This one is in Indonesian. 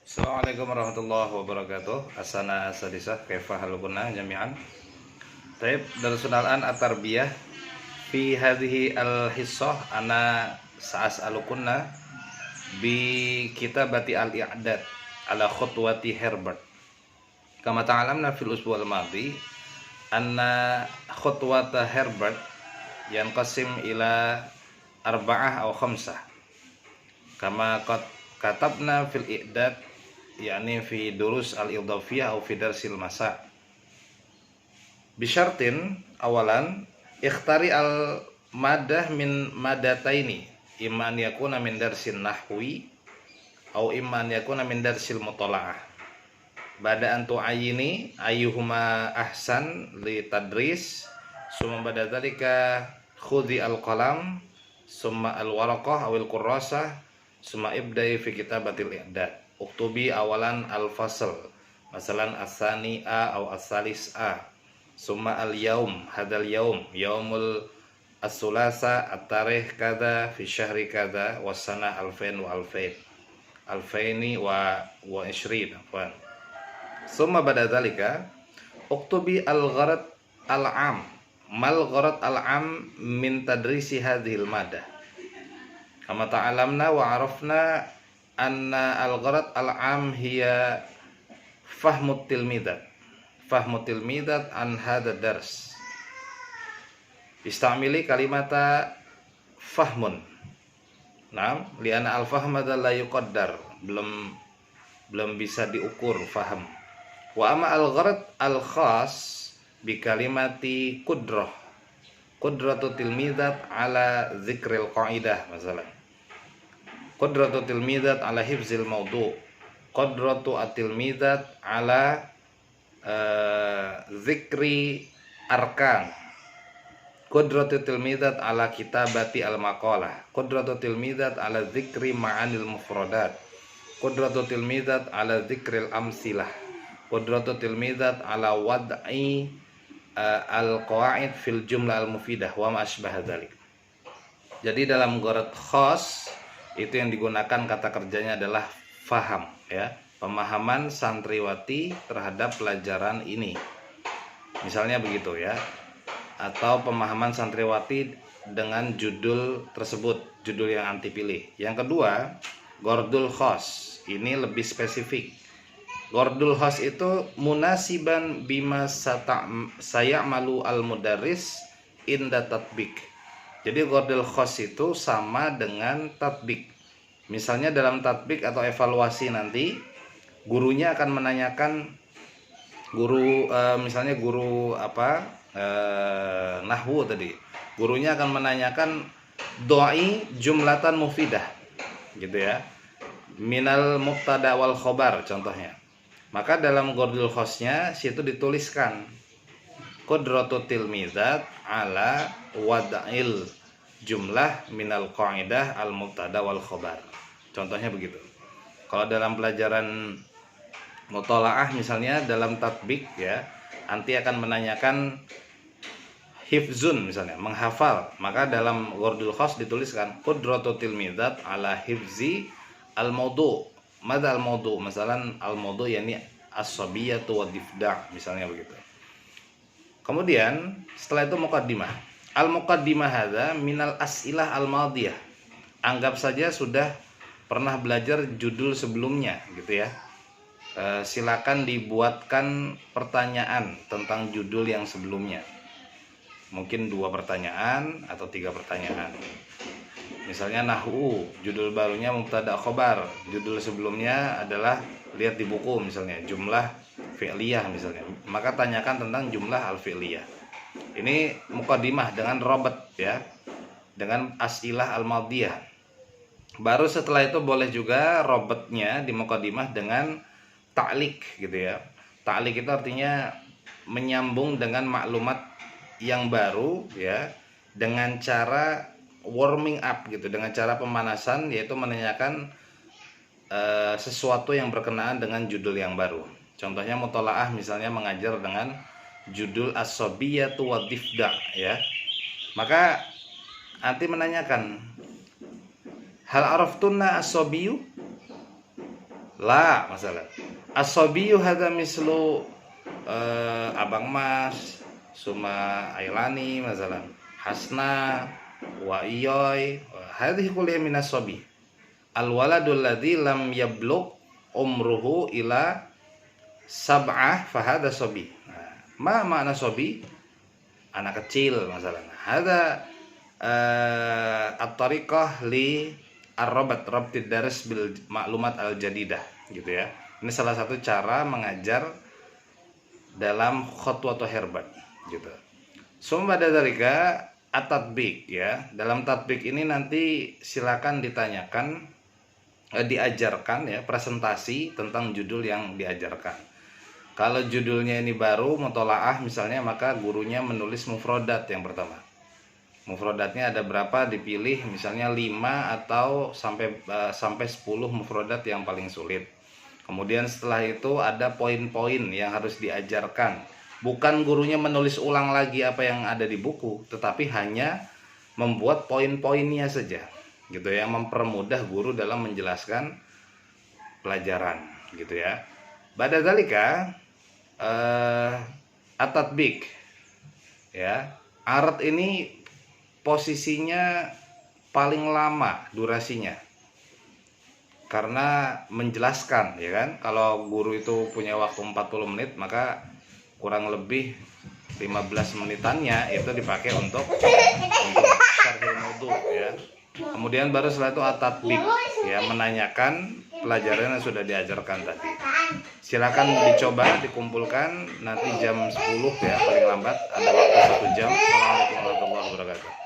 Assalamualaikum warahmatullahi wabarakatuh. Asana asadisah kaifa halukunna jami'an. Taib darusul an at-tarbiyah fi hadhihi al-hissah ana sa'as'alukunna bi kitabati al-i'dad ala khutwati Herbert. Kama ta'alamna fil usbu' al-madhi anna khutwata Herbert yanqasim ila arba'ah aw khamsah. Kama katabna fil i'dad yakni fi durus al-idhafiyah atau fi darsil masa bisyartin awalan ikhtari al-madah min madataini imma an yakuna min darsin nahwi atau imma an yakuna min darsil mutola'ah bada an tu'ayini ayyuhuma ahsan li tadris summa bada dhalika khudhi al-qalam summa al-waraqah awil kurrasah summa ibda'i fi kitabatil i'dad. Uktubi awalan al-fasl masalan asani a atau asalis a summa al-yaum hadal yaum yaumul as-sulasa at-tarikh kada fi syahri kada wasana alfain wa alfain alfaini wa ishrin afwan summa bada dhalika uktubi al-gharad al-am mal gharad al-am min tadrisi hadhil madah kama ta'alamna wa arafna anna al-gharad al-am hiya fahmut tilmidat an hadha dars istamili kalimata fahmun liana al-fahmada la yuqaddar belum bisa diukur faham wa ama al-gharad al-khas bi kalimati qudratu tilmidat ala zikril qaidah masalah qudratu tilmidat ala hifzil mawdu' qudratu at-tilmidat ala zikri arkan qudratu tilmidat ala kitabati al-maqalah qudratu tilmidat ala zikri ma'anil mufradat qudratu tilmidat ala zikril amsilah qudratu tilmidat ala wad'i al-qawaid fil jumlah al-mufidah wa ma asbaha dzalik. Jadi dalam gharad khas itu yang digunakan kata kerjanya adalah faham ya, pemahaman santriwati terhadap pelajaran ini. Misalnya begitu ya. Atau pemahaman santriwati dengan judul tersebut, judul yang anti pilih. Yang kedua, gordul khas. Ini lebih spesifik. Gordul khas itu munasiban bima sayamalu al-mudarris inda tatbik. Jadi gordul khas itu sama dengan tatbik. Misalnya dalam tatbik atau evaluasi nanti gurunya akan menanyakan misalnya guru nahwu tadi. Gurunya akan menanyakan doi jumlatan mufidah gitu ya. Minal mubtada wal khobar contohnya. Maka dalam gordul khasnya situ dituliskan qudratu tilmidat ala wada'il jumlah minal qaidah al mubtada wal khobar. Contohnya begitu. Kalau dalam pelajaran mutolaah misalnya dalam tatbik ya, nanti akan menanyakan hifzun misalnya, menghafal. Maka dalam gordul khas dituliskan qudratu tilmidat ala hifzi al maudu. Mada al maudu? Misalan al maudu yakni as-sabiyatu wa difda misalnya begitu. Kemudian setelah itu muqaddimah. Al-muqaddimah hadza minal as'ilah al-madiyah. Anggap saja sudah pernah belajar judul sebelumnya gitu ya. Silakan dibuatkan pertanyaan tentang judul yang sebelumnya. Mungkin 2 pertanyaan atau 3 pertanyaan. Misalnya nahwu, judul barunya mubtada khobar. Judul sebelumnya adalah lihat di buku misalnya jumlah fi'liyah misalnya, maka tanyakan tentang jumlah al-fi'liyah. Ini muqaddimah dengan robot ya, dengan as'ilah al-madiyah. Baru setelah itu boleh juga robotnya di muqaddimah dengan ta'lik gitu ya. Ta'lik itu artinya menyambung dengan maklumat yang baru ya, dengan cara warming up gitu, dengan cara pemanasan, yaitu menanyakan sesuatu yang berkenaan dengan judul yang baru. Contohnya mutolaah misalnya mengajar dengan judul as-sabiyatu wa difda ya. Maka nanti menanyakan hal araftunna as-sabiyu La masalah. As-sabiyyu hadza mislu Abang Mas, Suma Ailani masalah. Hasna wa Iyoy. Hadhihi kulliyah minas sabi. Al-waladul ladzi lam yablugh umruhu ila sab'ah fahada sabi. Ma makna sabi? Anak kecil masalahnya. Hada at-tariqah li ar-rabat rabtid daris bil maklumat al-jadidah gitu ya. Ini salah satu cara mengajar dalam khutwah atau herbat gitu. Summa dzalika at-tatbiq ya. Dalam tatbiq ini nanti silakan ditanyakan diajarkan ya presentasi tentang judul yang diajarkan. Kalau judulnya ini baru mutolaah misalnya, maka gurunya menulis mufrodat yang pertama. Mufrodatnya ada berapa dipilih, misalnya 5 atau sampai 10 mufrodat yang paling sulit. Kemudian setelah itu ada poin-poin yang harus diajarkan. Bukan gurunya menulis ulang lagi apa yang ada di buku, tetapi hanya membuat poin-poinnya saja. Gitu ya, mempermudah guru dalam menjelaskan pelajaran gitu ya. Ba'da dzalika at-tatbiq ya. Arat ini posisinya paling lama durasinya karena menjelaskan ya kan. Kalau guru itu punya waktu 40 menit, maka kurang lebih 15 menitannya itu dipakai untuk syarhul maudu ya. Kemudian baru setelah itu at-tatbiq ya, menanyakan pelajaran yang sudah diajarkan tadi. Silakan dicoba, dikumpulkan nanti jam 10 ya paling lambat, ada waktu 1 jam. Assalamualaikum warahmatullahi wabarakatuh.